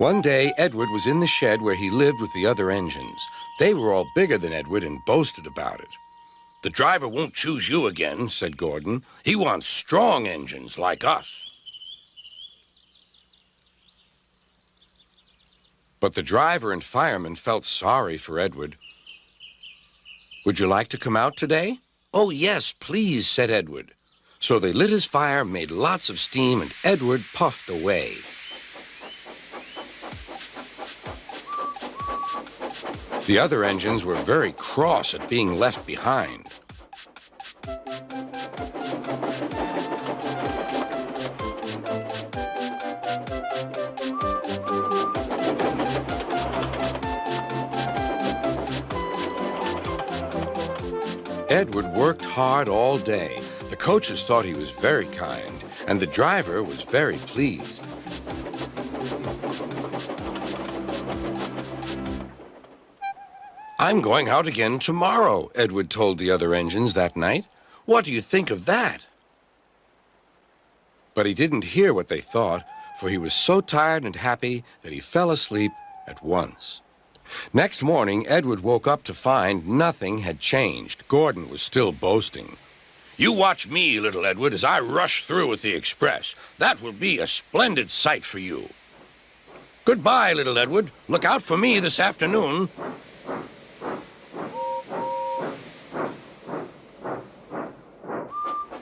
One day, Edward was in the shed where he lived with the other engines. They were all bigger than Edward and boasted about it. "The driver won't choose you again," said Gordon. "He wants strong engines like us." But the driver and fireman felt sorry for Edward. "Would you like to come out today?" "Oh, yes, please," said Edward. So they lit his fire, made lots of steam, and Edward puffed away. The other engines were very cross at being left behind. Edward worked hard all day. The coaches thought he was very kind, and the driver was very pleased. "I'm going out again tomorrow," Edward told the other engines that night. "What do you think of that?" But he didn't hear what they thought, for he was so tired and happy that he fell asleep at once. Next morning, Edward woke up to find nothing had changed. Gordon was still boasting. "You watch me, little Edward, as I rush through with the express. That will be a splendid sight for you. Goodbye, little Edward. Look out for me this afternoon."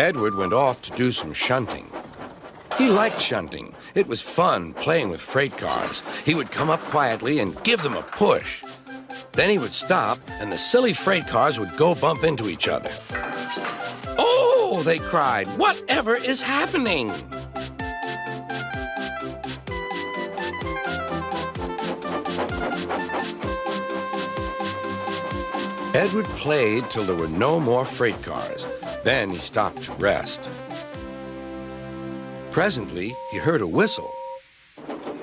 Edward went off to do some shunting. He liked shunting. It was fun playing with freight cars. He would come up quietly and give them a push. Then he would stop, and the silly freight cars would go bump into each other. "Oh!" they cried. "Whatever is happening?" Edward played till there were no more freight cars. Then he stopped to rest. Presently, he heard a whistle.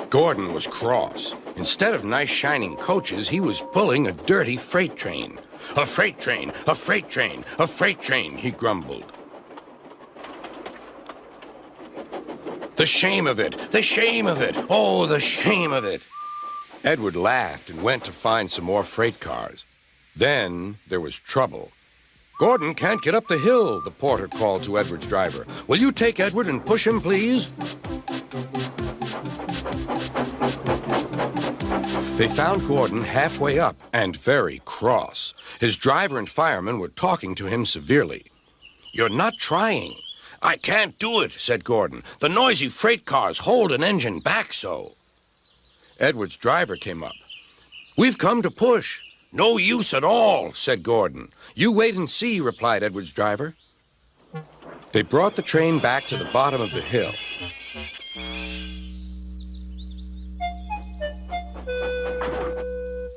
Gordon was cross. Instead of nice shining coaches, he was pulling a dirty freight train. "A freight train, a freight train, a freight train," he grumbled. "The shame of it, the shame of it, oh, the shame of it." Edward laughed and went to find some more freight cars. Then there was trouble. "Gordon can't get up the hill," the porter called to Edward's driver. "Will you take Edward and push him, please?" They found Gordon halfway up and very cross. His driver and fireman were talking to him severely. "You're not trying." "I can't do it," said Gordon. "The noisy freight cars hold an engine back so." Edward's driver came up. "We've come to push." "No use at all," said Gordon. "You wait and see," replied Edward's driver. They brought the train back to the bottom of the hill.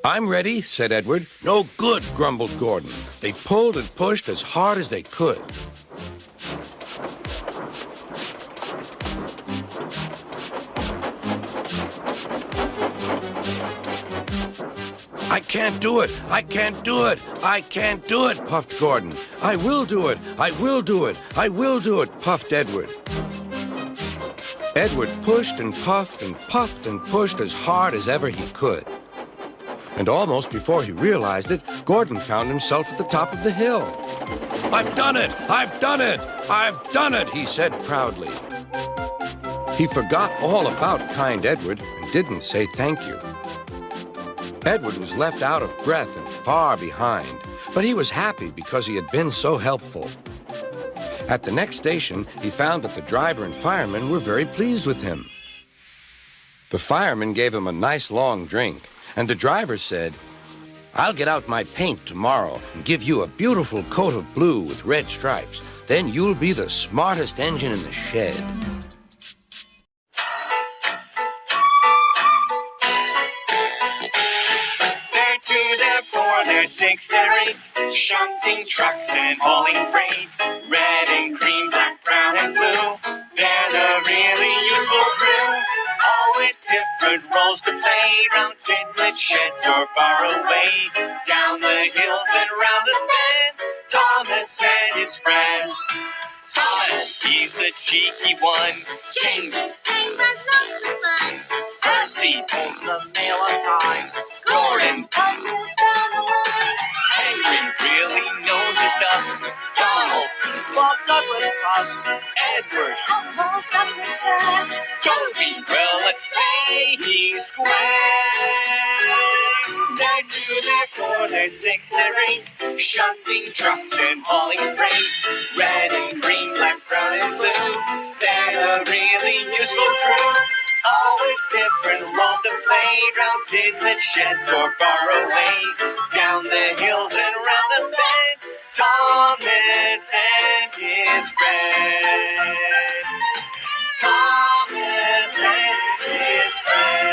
"I'm ready," said Edward. "No good," grumbled Gordon. They pulled and pushed as hard as they could. "I can't do it! I can't do it! I can't do it!" puffed Gordon. "I will do it! I will do it! I will do it!" puffed Edward. Edward pushed and puffed and puffed and pushed as hard as ever he could. And almost before he realized it, Gordon found himself at the top of the hill. "I've done it! I've done it! I've done it!" he said proudly. He forgot all about kind Edward and didn't say thank you. Edward was left out of breath and far behind, but he was happy because he had been so helpful. At the next station, he found that the driver and fireman were very pleased with him. The fireman gave him a nice long drink, and the driver said, "I'll get out my paint tomorrow and give you a beautiful coat of blue with red stripes. Then you'll be the smartest engine in the shed." They're 6, they're 8, shunting trucks and hauling freight. Red and green, black, brown and blue, they're the really useful crew. All with different roles to play, round tinlet sheds or far away. Down the hills and round the bends, Thomas and his friends. Thomas, he's the cheeky one. Change his name, but lots of fun. First Lucy pulls the mail on time. Gordon tumbles down the line. Henry really knows his stuff. Donald sees Bob Douglas puffs. Edward almost undershirt. Toby, well, let's say he's square. They're 2, they're 4, they're 6, they're 8. Shunting trucks and hauling freight. Red and green, black, brown and blue. They're a really useful crew. Always different roles to play. Round piglet sheds or far away. Down the hills and round the bend. Thomas and his friend. Thomas and his friend.